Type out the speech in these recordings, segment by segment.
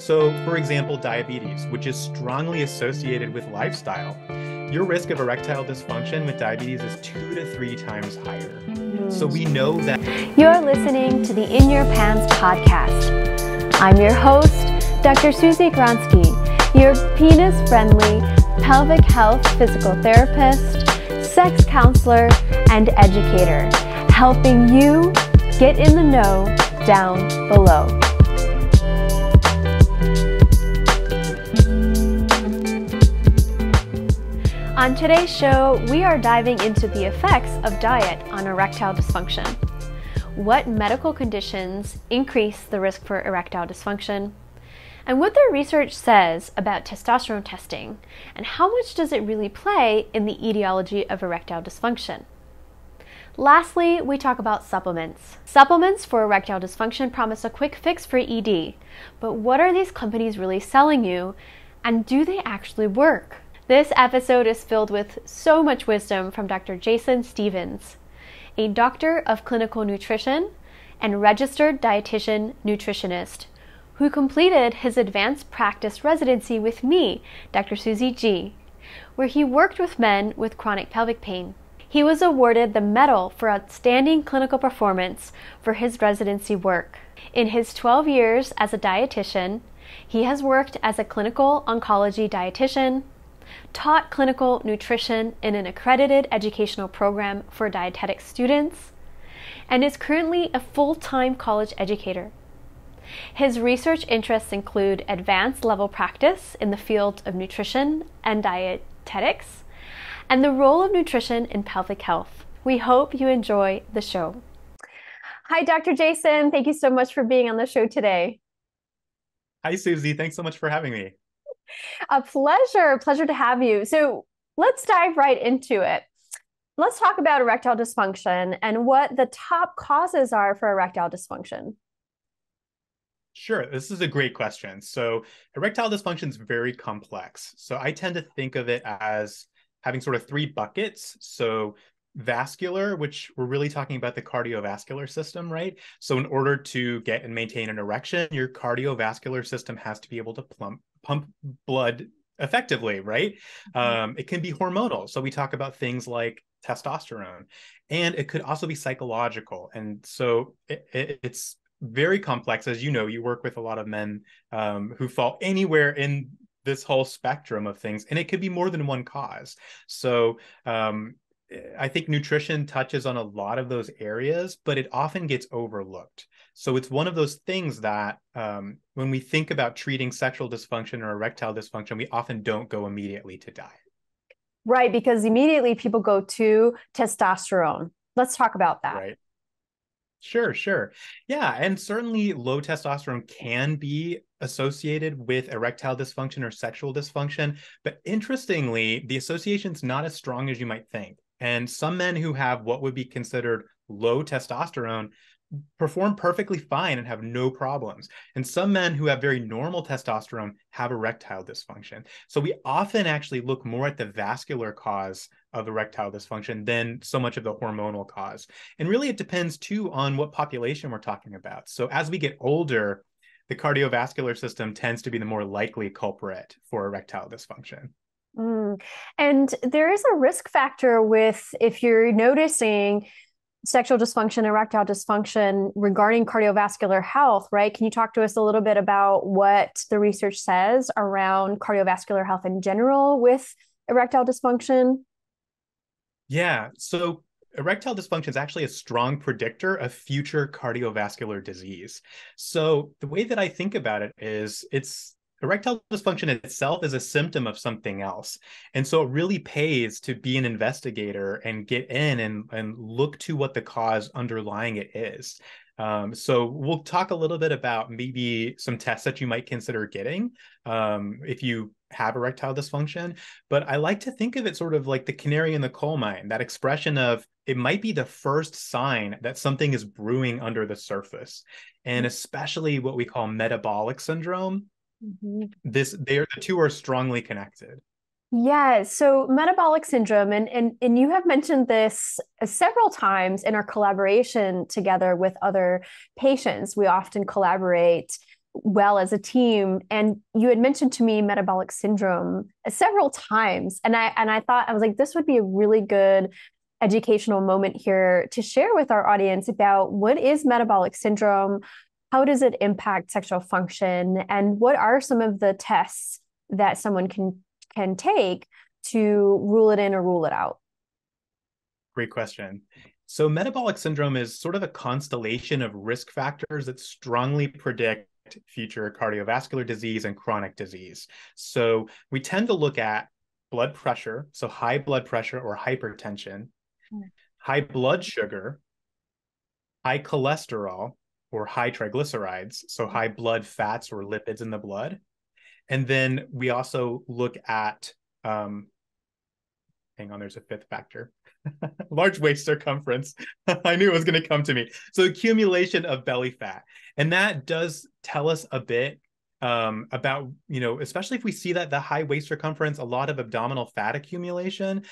So, for example, diabetes, which is strongly associated with lifestyle. Your risk of erectile dysfunction with diabetes is 2 to 3 times higher. So we know that. You're listening to the In Your Pants podcast. I'm your host, Dr. Susie Gronski, your penis-friendly pelvic health physical therapist, sex counselor, and educator, helping you get in the know down below. On today's show, we are diving into the effects of diet on erectile dysfunction. What medical conditions increase the risk for erectile dysfunction? And what the research says about testosterone testing, and how much does it really play in the etiology of erectile dysfunction? Lastly, we talk about supplements. Supplements for erectile dysfunction promise a quick fix for ED, but what are these companies really selling you, and do they actually work? This episode is filled with so much wisdom from Dr. Jason Stevens, a doctor of clinical nutrition and registered dietitian nutritionist, who completed his advanced practice residency with me, Dr. Susie G., where he worked with men with chronic pelvic pain. He was awarded the Medal for Outstanding Clinical Performance for his residency work. In his 12 years as a dietitian, he has worked as a clinical oncology dietitian, taught clinical nutrition in an accredited educational program for dietetics students, and is currently a full-time college educator. His research interests include advanced level practice in the field of nutrition and dietetics, and the role of nutrition in pelvic health. We hope you enjoy the show. Hi, Dr. Jason. Thank you so much for being on the show today. Hi, Susie. Thanks so much for having me. A pleasure to have you. So let's dive right into it. Let's talk about erectile dysfunction and what the top causes are for erectile dysfunction. Sure, this is a great question. So erectile dysfunction is very complex. So I tend to think of it as having sort of three buckets. So vascular, which we're really talking about the cardiovascular system, right? So in order to get and maintain an erection, your cardiovascular system has to be able to pump blood effectively, right? It can be hormonal. So we talk about things like testosterone, and it could also be psychological. And so it's very complex. As you know, you work with a lot of men who fall anywhere in this whole spectrum of things, and it could be more than one cause. So I think nutrition touches on a lot of those areas, but it often gets overlooked. So it's one of those things that when we think about treating sexual dysfunction or erectile dysfunction, we often don't go immediately to diet. Right, because immediately people go to testosterone. Let's talk about that. Right. Sure. Yeah, and certainly low testosterone can be associated with erectile dysfunction or sexual dysfunction. But interestingly, the association's not as strong as you might think. And some men who have what would be considered low testosterone perform perfectly fine and have no problems. And some men who have very normal testosterone have erectile dysfunction. So we often actually look more at the vascular cause of erectile dysfunction than so much of the hormonal cause. And really, it depends too on what population we're talking about. So as we get older, the cardiovascular system tends to be the more likely culprit for erectile dysfunction. And there is a risk factor with, if you're noticing sexual dysfunction, erectile dysfunction regarding cardiovascular health, right? Can you talk to us a little bit about what the research says around cardiovascular health in general with erectile dysfunction? Yeah, so erectile dysfunction is actually a strong predictor of future cardiovascular disease. So the way that I think about it is erectile dysfunction itself is a symptom of something else. And so it really pays to be an investigator and get in and look to what the cause underlying it is. So we'll talk a little bit about maybe some tests that you might consider getting if you have erectile dysfunction. But I like to think of it sort of like the canary in the coal mine, that expression of it might be the first sign that something is brewing under the surface. And especially what we call metabolic syndrome. The two are strongly connected. Yeah, so metabolic syndrome, and you have mentioned this several times in our collaboration together with other patients. We often collaborate well as a team. And you had mentioned to me metabolic syndrome several times. And I thought, I was like, this would be a really good educational moment here to share with our audience about what is metabolic syndrome, how does it impact sexual function, and what are some of the tests that someone can take to rule it in or rule it out. Great question. So metabolic syndrome is sort of a constellation of risk factors that strongly predict future cardiovascular disease and chronic disease. So we tend to look at blood pressure, so high blood pressure or hypertension, high blood sugar, high cholesterol or high triglycerides, so high blood fats or lipids in the blood. And then we also look at, hang on, there's a fifth factor. Large waist circumference. I knew it was going to come to me. So accumulation of belly fat. And that does tell us a bit about, especially if we see that the high waist circumference, a lot of abdominal fat accumulation,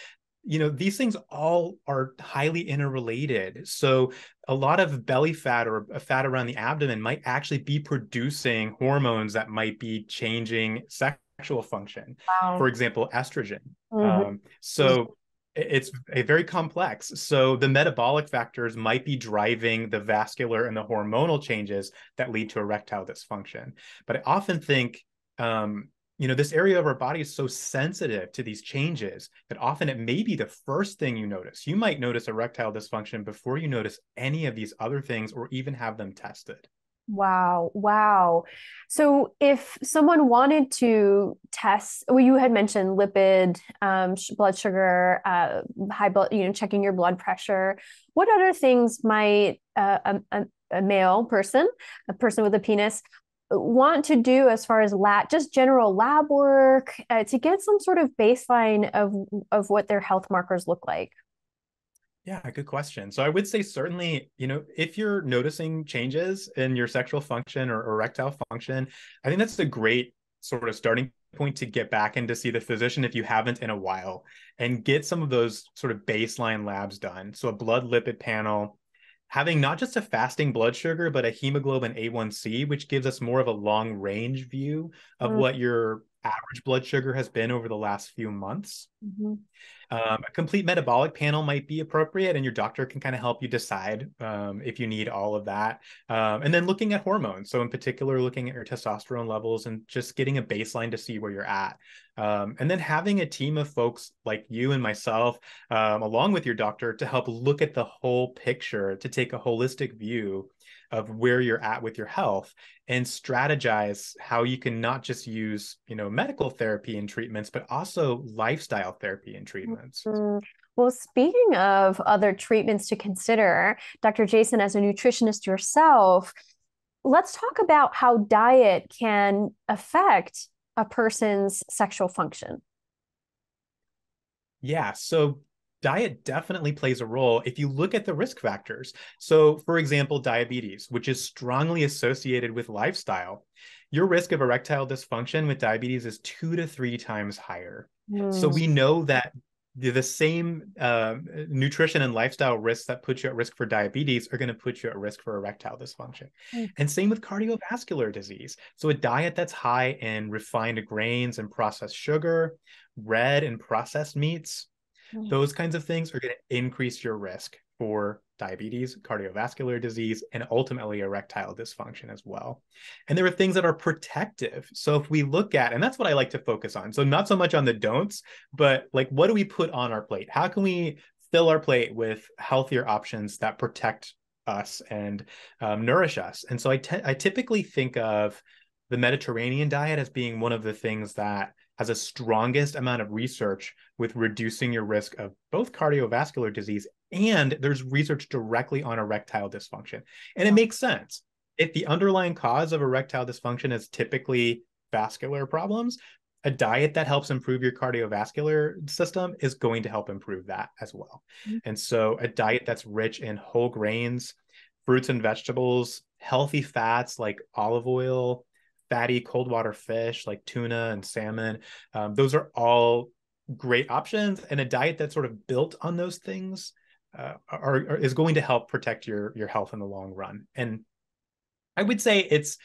these things all are highly interrelated. So a lot of belly fat or fat around the abdomen might actually be producing hormones that might be changing sexual function. Wow. For example, estrogen. Mm-hmm. So it's a very complex. So the metabolic factors might be driving the vascular and the hormonal changes that lead to erectile dysfunction. But I often think, this area of our body is so sensitive to these changes that often it may be the first thing you notice. You might notice erectile dysfunction before you notice any of these other things or even have them tested. Wow. Wow. So if someone wanted to test, well, you had mentioned lipid, blood sugar, high blood, checking your blood pressure. What other things might a male person, a person with a penis, want to do as far as just general lab work to get some sort of baseline of what their health markers look like? Yeah, good question. So I would say certainly, if you're noticing changes in your sexual function or erectile function, I think that's a great sort of starting point to get back in to see the physician if you haven't in a while and get some of those sort of baseline labs done. So a blood lipid panel, having not just a fasting blood sugar, but a hemoglobin A1C, which gives us more of a long range view of what your average blood sugar has been over the last few months. Mm-hmm. A complete metabolic panel might be appropriate, and your doctor can kind of help you decide if you need all of that. And then looking at hormones. So in particular, looking at your testosterone levels and just getting a baseline to see where you're at. And then having a team of folks like you and myself, along with your doctor, to help look at the whole picture, to take a holistic view of where you're at with your health and strategize how you can not just use, medical therapy and treatments, but also lifestyle therapy and treatments. Mm-hmm. Well, speaking of other treatments to consider, Dr. Jason, as a nutritionist yourself, let's talk about how diet can affect a person's sexual function. Yeah, so diet definitely plays a role if you look at the risk factors. So, for example, diabetes, which is strongly associated with lifestyle, your risk of erectile dysfunction with diabetes is 2 to 3 times higher. So we know that the same nutrition and lifestyle risks that put you at risk for diabetes are going to put you at risk for erectile dysfunction. And same with cardiovascular disease. So a diet that's high in refined grains and processed sugar, red and processed meats, those kinds of things are going to increase your risk for diabetes, cardiovascular disease, and ultimately erectile dysfunction as well. And there are things that are protective. So if we look at, and that's what I like to focus on. So not so much on the don'ts, but like, what do we put on our plate? How can we fill our plate with healthier options that protect us and nourish us? And so I typically think of the Mediterranean diet as being one of the things that has a strongest amount of research with reducing your risk of both cardiovascular disease, and there's research directly on erectile dysfunction. And it makes sense. If the underlying cause of erectile dysfunction is typically vascular problems, a diet that helps improve your cardiovascular system is going to help improve that as well. And so a diet that's rich in whole grains, fruits and vegetables, healthy fats like olive oil, fatty cold water fish like tuna and salmon. Those are all great options. And a diet that's sort of built on those things is going to help protect your health in the long run. And I would say it's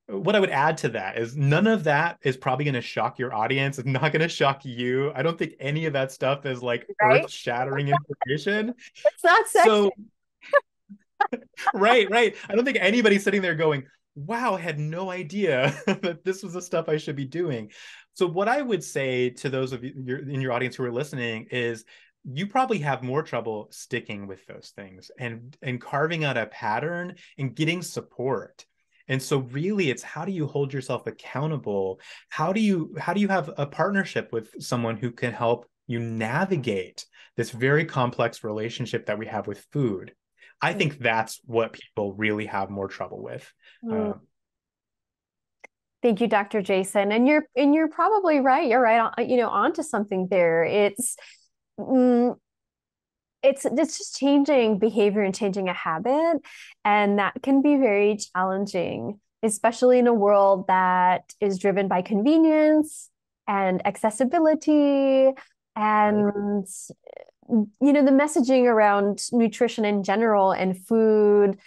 what I would add to that is none of that is probably going to shock your audience. It's not going to shock you. I don't think any of that stuff is like Right? earth-shattering information. It's not sexy. So, right, right. I don't think anybody's sitting there going, wow, I had no idea that this was the stuff I should be doing. So what I would say to those of you in your audience who are listening is you probably have more trouble sticking with those things and carving out a pattern and getting support. And so really it's how do you hold yourself accountable? How do you have a partnership with someone who can help you navigate this very complex relationship that we have with food? I think that's what people really have more trouble with. Mm. Thank you, Dr. Jason. And you're probably right. You're right on, onto something there. Mm, it's just changing behavior and changing a habit, and that can be very challenging, especially in a world that is driven by convenience and accessibility and the messaging around nutrition in general and food.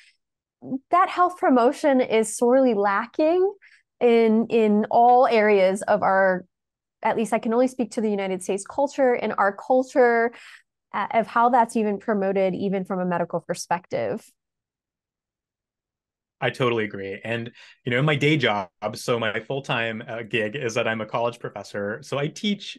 That health promotion is sorely lacking in all areas of our, at least I can only speak to the United States culture, and our culture, of how that's even promoted, even from a medical perspective. I totally agree. And, in my day job, so my full-time gig is that I'm a college professor. So I teach,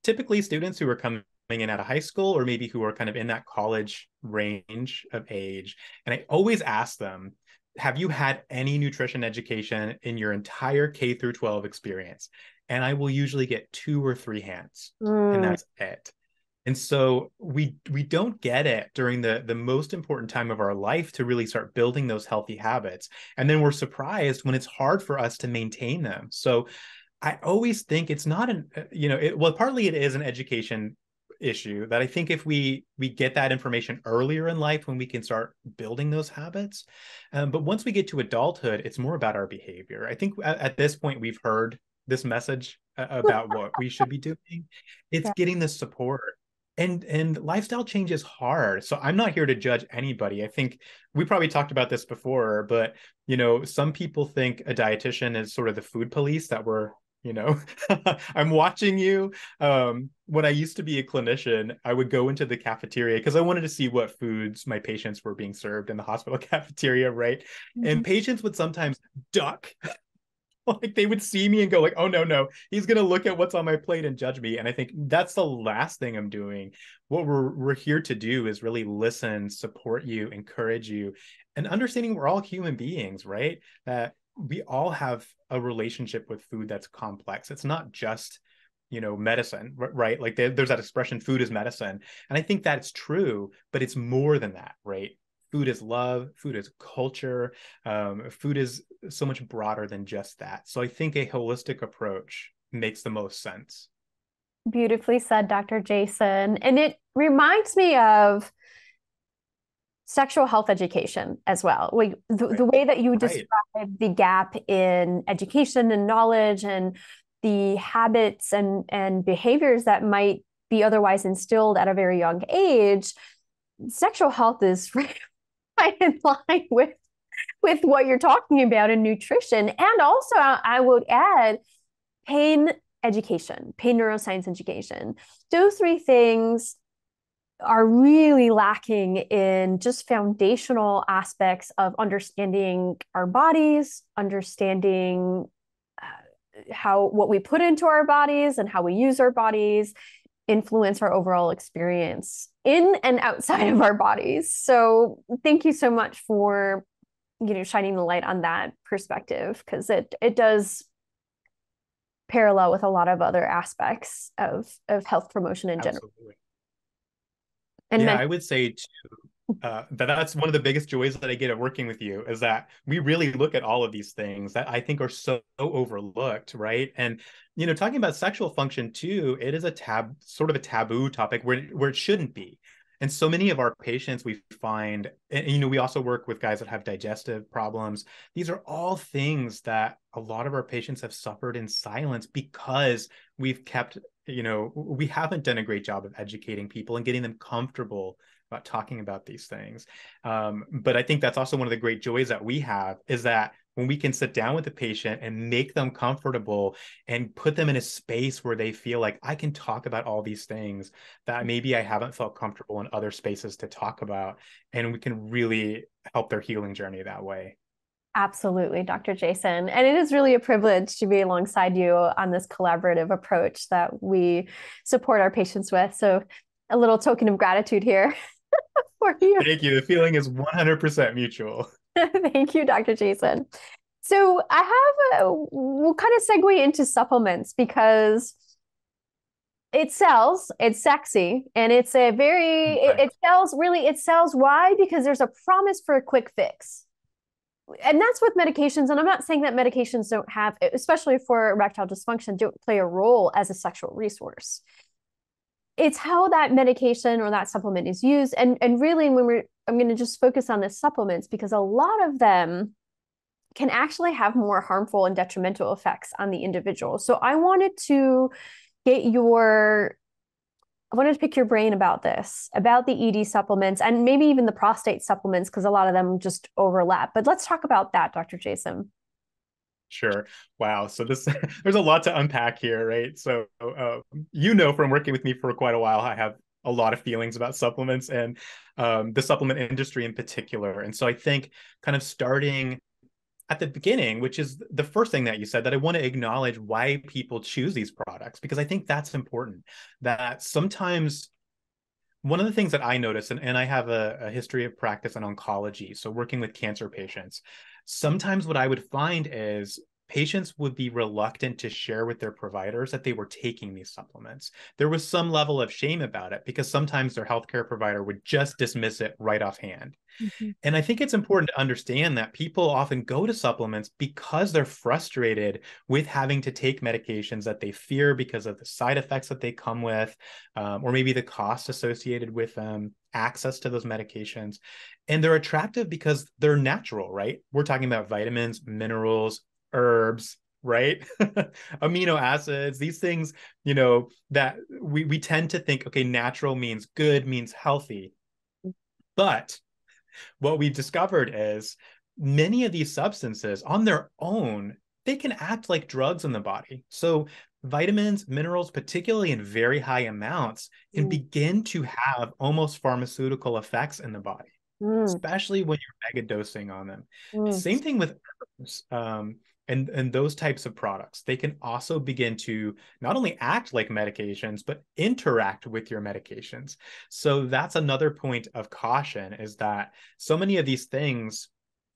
typically students who are coming in out of high school or maybe who are kind of in that college range of age. And I always ask them, have you had any nutrition education in your entire K through 12 experience? And I will usually get 2 or 3 hands, and that's it. And so we don't get it during the most important time of our life to really start building those healthy habits. And then we're surprised when it's hard for us to maintain them. So I always think it's not partly it is an education issue that I think if we get that information earlier in life when we can start building those habits. But once we get to adulthood, it's more about our behavior. I think at this point we've heard this message about what we should be doing. It's getting the support. And lifestyle change is hard. So I'm not here to judge anybody. I think we probably talked about this before, but some people think a dietitian is sort of the food police that I'm watching you. When I used to be a clinician, I would go into the cafeteria because I wanted to see what foods my patients were being served in the hospital cafeteria, right? Mm-hmm. And patients would sometimes duck. Like they would see me and go like, oh, no, he's going to look at what's on my plate and judge me. And I think that's the last thing I'm doing. What we're here to do is really listen, support you, encourage you, and understanding we're all human beings, right? That we all have a relationship with food that's complex. It's not just, medicine, right? Like there's that expression, food is medicine. And I think that's true, but it's more than that, right? Food is love, food is culture, food is so much broader than just that. So I think a holistic approach makes the most sense. Beautifully said, Dr. Jason. And it reminds me of sexual health education as well. The way that you describe the gap in education and knowledge and the habits and behaviors that might be otherwise instilled at a very young age, sexual health is right in line with what you're talking about in nutrition. And also, I would add pain education, pain neuroscience education. Those 3 things are really lacking in just foundational aspects of understanding our bodies, understanding what we put into our bodies and how we use our bodies influence our overall experience in and outside of our bodies. So thank you so much for shining the light on that perspective, because it does parallel with a lot of other aspects of health promotion in general. And I would say too, that's one of the biggest joys that I get at working with you is that we really look at all of these things that I think are so overlooked, right? And talking about sexual function too, it is sort of a taboo topic where it shouldn't be. And so many of our patients we find, and we also work with guys that have digestive problems. These are all things that a lot of our patients have suffered in silence because we've kept, we haven't done a great job of educating people and getting them comfortable about talking about these things. But I think that's also one of the great joys that we have is that when we can sit down with the patient and make them comfortable and put them in a space where they feel like I can talk about all these things that maybe I haven't felt comfortable in other spaces to talk about. And we can really help their healing journey that way. Absolutely, Dr. Jason. And it is really a privilege to be alongside you on this collaborative approach that we support our patients with. So, a little token of gratitude here for you. Thank you. The feeling is 100% mutual. Thank you, Dr. Jason. So, we'll kind of segue into supplements because it sells, it's sexy, and it's a very, it sells really, it sells. Why? Because there's a promise for a quick fix. And that's with medications. And I'm not saying that medications don't have, especially for erectile dysfunction, don't play a role as a sexual resource. It's how that medication or that supplement is used. And really, I'm going to just focus on the supplements because a lot of them can actually have more harmful and detrimental effects on the individual. So I wanted to pick your brain about this, about the ED supplements and maybe even the prostate supplements, because a lot of them just overlap. But let's talk about that, Dr. Jason. Sure. Wow. So there's a lot to unpack here, right? So, from working with me for quite a while, I have a lot of feelings about supplements and the supplement industry in particular. And so I think kind of starting at the beginning, which is the first thing that you said, that I want to acknowledge why people choose these products, because I think that's important. That sometimes one of the things that I notice, and I have a history of practice in oncology, so working with cancer patients, sometimes what I would find is patients would be reluctant to share with their providers that they were taking these supplements. There was some level of shame about it because sometimes their healthcare provider would just dismiss it right offhand. Mm-hmm. And I think it's important to understand that people often go to supplements because they're frustrated with having to take medications that they fear because of the side effects that they come with, or maybe the cost associated with access to those medications. And they're attractive because they're natural, right? We're talking about vitamins, minerals, herbs, right? Amino acids, these things, that we tend to think, okay, natural means good, means healthy. But what we've discovered is many of these substances on their own, they can act like drugs in the body. So vitamins, minerals, particularly in very high amounts, can begin to have almost pharmaceutical effects in the body, especially when you're mega dosing on them. Same thing with herbs. And those types of products, they can also begin to not only act like medications, but interact with your medications. So that's another point of caution, is that so many of these things,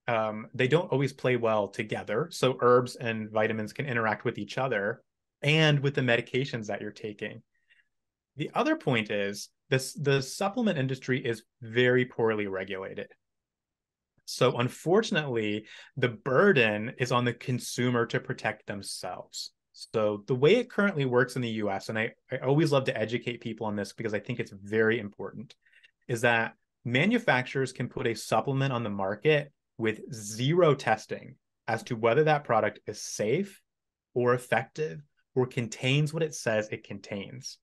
they don't always play well together. So herbs and vitamins can interact with each other and with the medications that you're taking. The other point is the supplement industry is very poorly regulated. So unfortunately, the burden is on the consumer to protect themselves. So the way it currently works in the US, and I always love to educate people on this because I think it's very important, is that manufacturers can put a supplement on the market with zero testing as to whether that product is safe or effective or contains what it says it contains.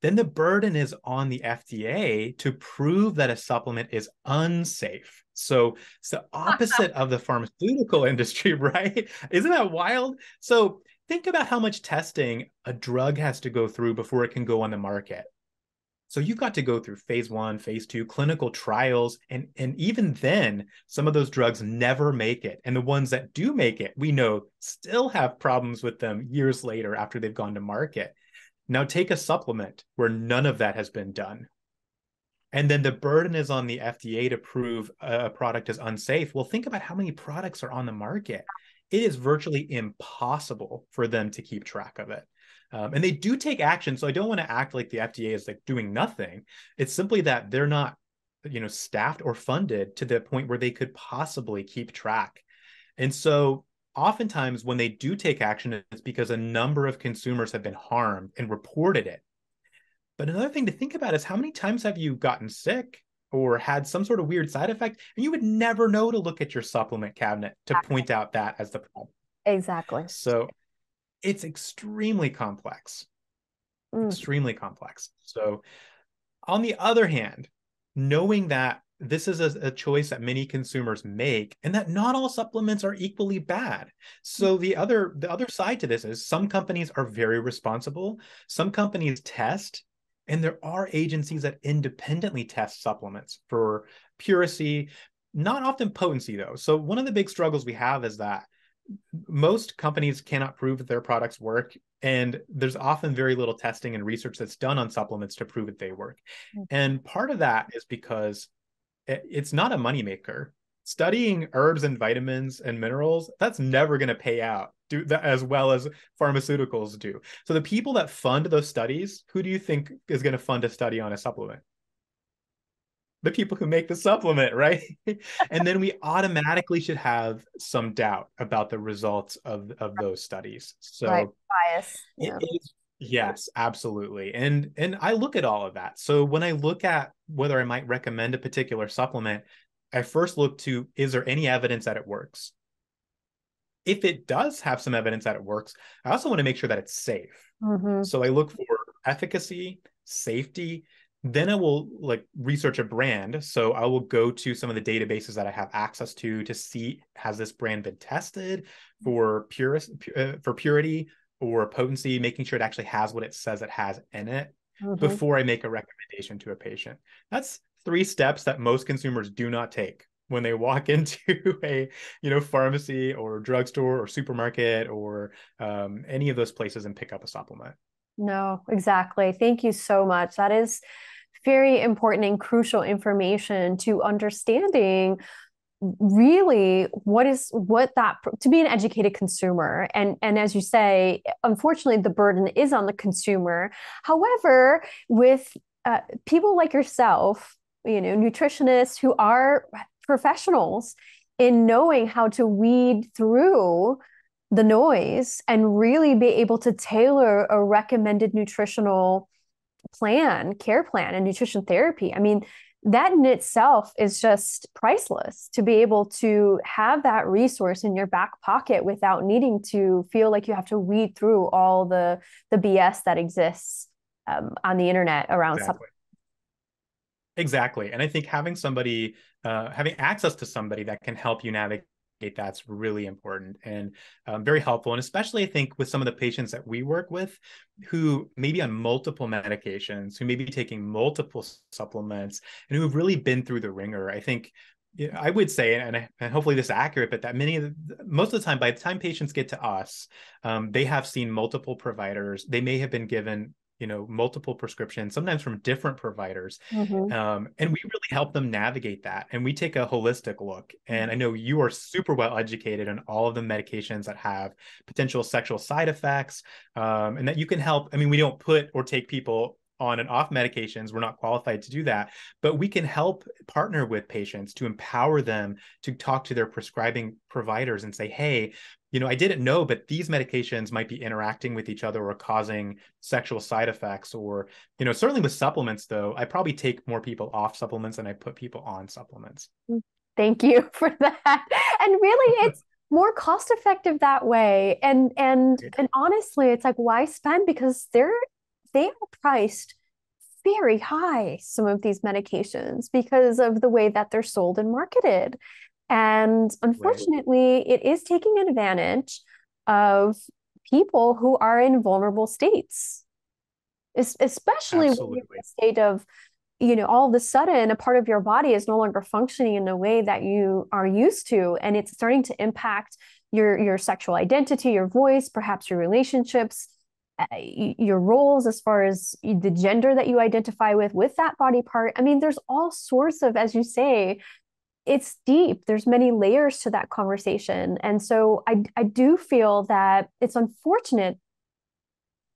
Then the burden is on the FDA to prove that a supplement is unsafe. So it's the opposite of the pharmaceutical industry, right? Isn't that wild? So think about how much testing a drug has to go through before it can go on the market. So you've got to go through phase 1, phase 2, clinical trials. And even then, some of those drugs never make it. And the ones that do make it, we know still have problems with them years later after they've gone to market. Now take a supplement where none of that has been done. And then the burden is on the FDA to prove a product is unsafe. Well, think about how many products are on the market. It is virtually impossible for them to keep track of it. And they do take action. So I don't want to act like the FDA is like doing nothing. It's simply that they're not, staffed or funded to the point where they could possibly keep track. And so oftentimes when they do take action, it's because a number of consumers have been harmed and reported it. But another thing to think about is how many times have you gotten sick or had some sort of weird side effect, and you would never know to look at your supplement cabinet to point out that as the problem. Exactly. So it's extremely complex, extremely complex. So on the other hand, knowing that this is a choice that many consumers make, and that not all supplements are equally bad. So the other side to this is some companies are very responsible. Some companies test, and there are agencies that independently test supplements for purity, not often potency though. So one of the big struggles we have is that most companies cannot prove that their products work, and there's often very little testing and research that's done on supplements to prove that they work. And part of that is because it's not a moneymaker. Studying herbs and vitamins and minerals, that's never going to pay out do that as well as pharmaceuticals do. So the people that fund those studies, who do you think is going to fund a study on a supplement? The people who make the supplement, right? And then we automatically should have some doubt about the results of those studies. Right. So Bias. it Yeah. is, yes, absolutely. And I look at all of that. So when I look at whether I might recommend a particular supplement, I first look to, is there any evidence that it works? If it does have some evidence that it works, I also want to make sure that it's safe. Mm-hmm. So I look for efficacy, safety. Then I will like research a brand. So I will go to some of the databases that I have access to see, has this brand been tested for purity or potency, making sure it actually has what it says it has in it Mm-hmm. before I make a recommendation to a patient. That's 3 steps that most consumers do not take when they walk into a pharmacy or drugstore or supermarket or any of those places and pick up a supplement. No, exactly. Thank you so much. That is very important and crucial information to understanding really what that to be an educated consumer. And as you say, unfortunately, the burden is on the consumer. However, with people like yourself, nutritionists who are professionals in knowing how to weed through the noise and really be able to tailor a recommended nutritional care plan, and nutrition therapy. I mean, that in itself is just priceless to be able to have that resource in your back pocket without needing to feel like you have to weed through all the BS that exists on the internet around Exactly. Exactly. And I think having access to somebody that can help you navigate that's really important and very helpful. And especially I think with some of the patients that we work with who may be on multiple medications, who may be taking multiple supplements and who have really been through the ringer. I think I would say, and hopefully this is accurate, but that most of the time, by the time patients get to us, they have seen multiple providers. They may have been given multiple prescriptions, sometimes from different providers. Mm-hmm. And we really help them navigate that. And we take a holistic look. And I know you are super well educated on all of the medications that have potential sexual side effects, and that you can help. I mean, we don't put or take people on and off medications. We're not qualified to do that, but we can help partner with patients to empower them to talk to their prescribing providers and say, hey, I didn't know, but these medications might be interacting with each other or causing sexual side effects. Or, certainly with supplements, though, I probably take more people off supplements than I put people on supplements. Thank you for that. And really, it's more cost effective that way. And honestly, it's like, why spend? Because they are priced very high, some of these medications, because of the way that they're sold and marketed. And unfortunately, it is taking advantage of people who are in vulnerable states, especially when you're in a state of, all of a sudden a part of your body is no longer functioning in a way that you are used to. And it's starting to impact your sexual identity, your voice, perhaps your relationships, your roles as far as the gender that you identify with that body part. I mean, there's all sorts of, as you say, it's deep. There's many layers to that conversation. And so I do feel that it's unfortunate,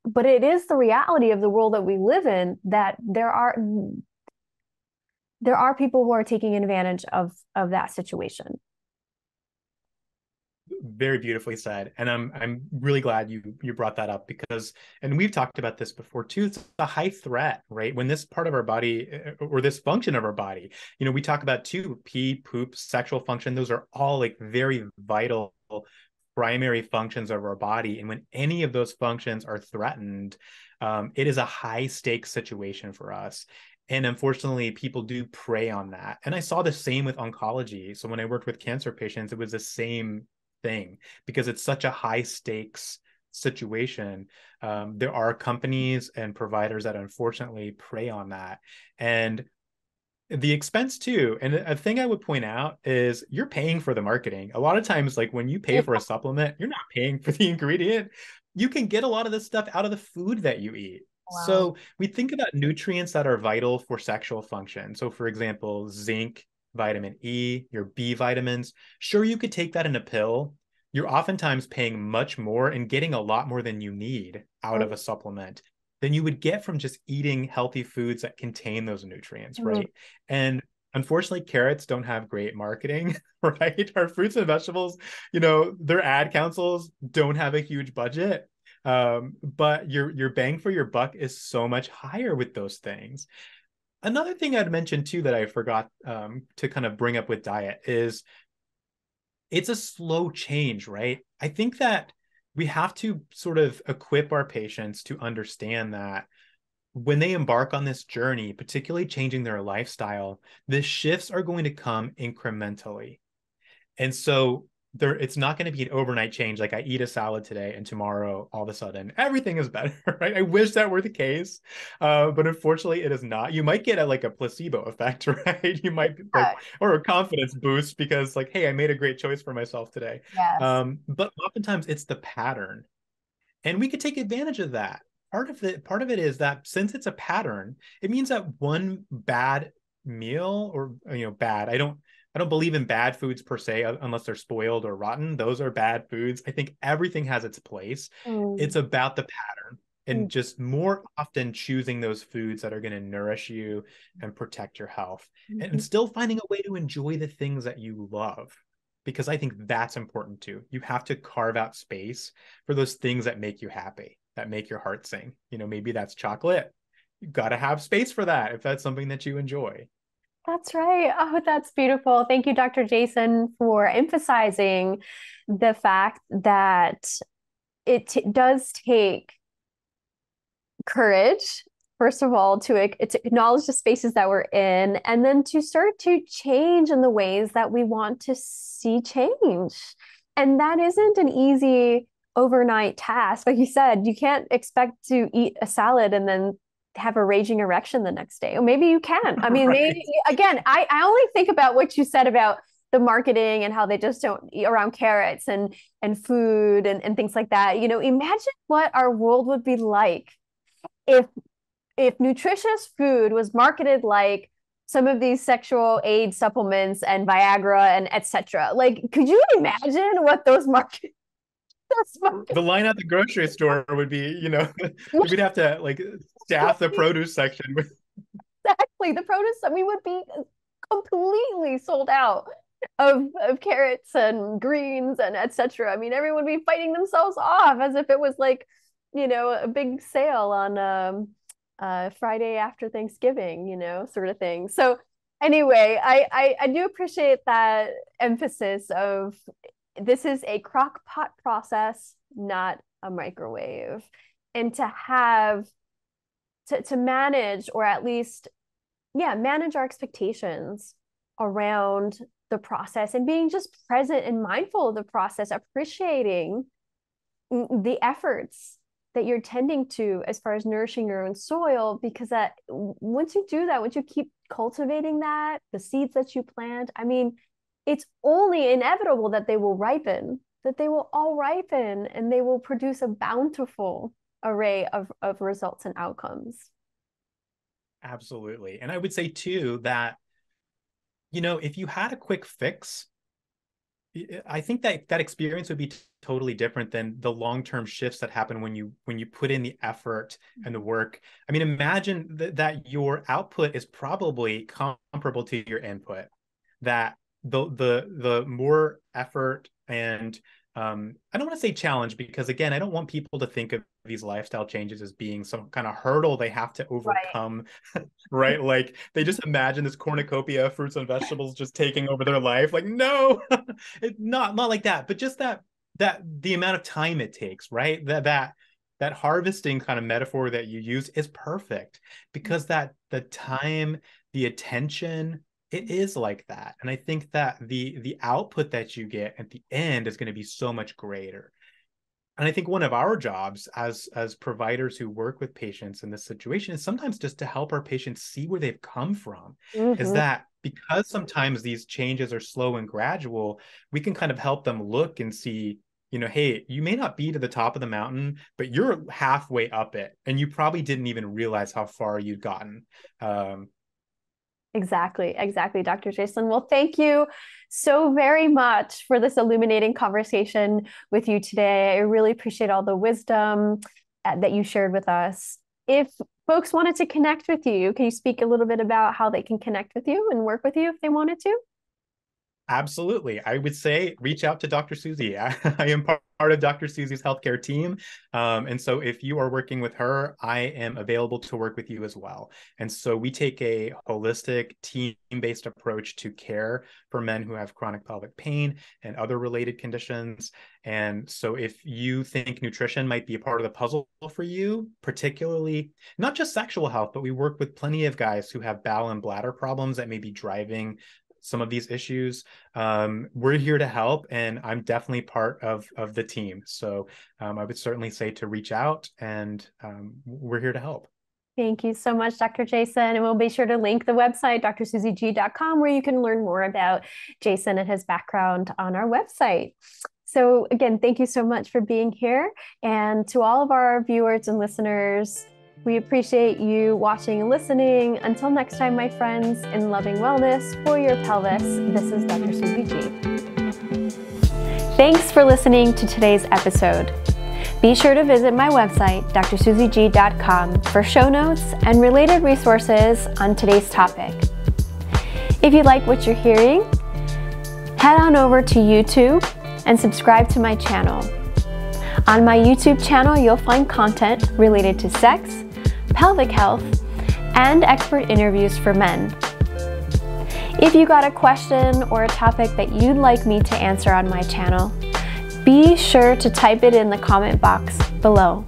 but it is the reality of the world that we live in, that there are people who are taking advantage of that situation. Very beautifully said. And I'm really glad you brought that up because, and we've talked about this before too, it's a high threat, right? When this part of our body or this function of our body, we talk about too, pee, poop, sexual function, those are all like very vital primary functions of our body. And when any of those functions are threatened, it is a high stakes situation for us. And unfortunately, people do prey on that. And I saw the same with oncology. So when I worked with cancer patients, it was the same thing because it's such a high stakes situation. There are companies and providers that unfortunately prey on that. And the expense too. And a thing I would point out is you're paying for the marketing. A lot of times, like when you pay for a supplement, you're not paying for the ingredient. You can get a lot of this stuff out of the food that you eat. Wow. So we think about nutrients that are vital for sexual function. So for example, zinc, vitamin E, your B vitamins. Sure, you could take that in a pill. You're oftentimes paying much more and getting a lot more than you need out of a supplement than you would get from just eating healthy foods that contain those nutrients, Mhm. right? And unfortunately, carrots don't have great marketing, right? Our fruits and vegetables, their ad councils don't have a huge budget. But your bang for your buck is so much higher with those things. Another thing I'd mention too that I forgot to kind of bring up with diet is it's a slow change, right? I think that we have to sort of equip our patients to understand that when they embark on this journey, particularly changing their lifestyle, the shifts are going to come incrementally. And so it's not going to be an overnight change. Like I eat a salad today and tomorrow, all of a sudden, everything is better, right? I wish that were the case. But unfortunately, it is not. You might get like a placebo effect, right? You might Yeah. or a confidence boost because like, hey, I made a great choice for myself today. Yes. But oftentimes it's the pattern and we could take advantage of that. Part of it is that since it's a pattern, it means that one bad meal or bad. I don't believe in bad foods per se unless they're spoiled or rotten. Those are bad foods. I think everything has its place. Mm. It's about the pattern Mm. and just more often choosing those foods that are going to nourish you and protect your health and Mhm. still finding a way to enjoy the things that you love because I think that's important too. You have to carve out space for those things that make you happy, that make your heart sing. Maybe that's chocolate. You got to have space for that if that's something that you enjoy. That's right. Oh, that's beautiful. Thank you, Dr. Jason, for emphasizing the fact that does take courage, first of all, to acknowledge the spaces that we're in, and then to start to change in the ways that we want to see change. And that isn't an easy overnight task. Like you said, you can't expect to eat a salad and then have a raging erection the next day. Or maybe you can. I mean, Right. maybe again, I only think about what you said about the marketing and how they just don't eat around carrots and food and things like that. Imagine what our world would be like if nutritious food was marketed like some of these sexual aid supplements and Viagra and etc. Like, could you imagine what The line at the grocery store would be, we'd have to like staff the produce section with exactly the produce we would be completely sold out of carrots and greens and etc. I mean, everyone would be fighting themselves off as if it was like, a big sale on Friday after Thanksgiving, sort of thing. So anyway, I do appreciate that emphasis of this is a crock pot process, not a microwave. And to manage, or at least, yeah, manage our expectations around the process and being just present and mindful of the process, appreciating the efforts that you're tending to as far as nourishing your own soil, because that once you do that, once you keep cultivating that, the seeds that you plant, I mean, it's only inevitable that they will ripen, that they will all ripen and they will produce a bountiful array of results and outcomes. absolutely. And I would say too that, if you had a quick fix, I think that experience would be totally different than the long-term shifts that happen when you put in the effort and the work. I mean, imagine that your output is probably comparable to your input. That the more effort and I don't want to say challenge because again, I don't want people to think of these lifestyle changes as being some kind of hurdle they have to Right. overcome, right? Like they just imagine this cornucopia of fruits and vegetables just taking over their life. Like, no, it's not like that, but just that the amount of time it takes, right? That that harvesting kind of metaphor that you use is perfect, because that the time, the attention, it is like that. And I think that the output that you get at the end is going to be so much greater. And I think one of our jobs as providers who work with patients in this situation is sometimes just to help our patients see where they've come from. Is that because sometimes these changes are slow and gradual, we can kind of help them look and see, you know, hey, you may not be to the top of the mountain, but you're halfway up it, and you probably didn't even realize how far you'd gotten. Exactly, Dr. Jason. Well, thank you so very much for this illuminating conversation with you today. I really appreciate all the wisdom that you shared with us. If folks wanted to connect with you, can you speak a little bit about how they can connect with you and work with you if they wanted to? Absolutely. I would say reach out to Dr. Susie. I am part of Dr. Susie's healthcare team. And so if you are working with her, I am available to work with you as well. And so we take a holistic, team-based approach to care for men who have chronic pelvic pain and other related conditions. And so if you think nutrition might be a part of the puzzle for you, particularly not just sexual health, but we work with plenty of guys who have bowel and bladder problems that may be driving some of these issues. We're here to help, and I'm definitely part of the team. So I would certainly say to reach out, and we're here to help. Thank you so much, Dr. Jason. And we'll be sure to link the website, drsuzieg.com, where you can learn more about Jason and his background on our website. So again, thank you so much for being here. And to all of our viewers and listeners, we appreciate you watching and listening. Until next time, my friends, in loving wellness for your pelvis, this is Dr. Susie G. Thanks for listening to today's episode. Be sure to visit my website, drsuzieg.com, for show notes and related resources on today's topic. If you like what you're hearing, head on over to YouTube and subscribe to my channel. On my YouTube channel, you'll find content related to sex, pelvic health, and expert interviews for men. If you got a question or a topic that you'd like me to answer on my channel, be sure to type it in the comment box below.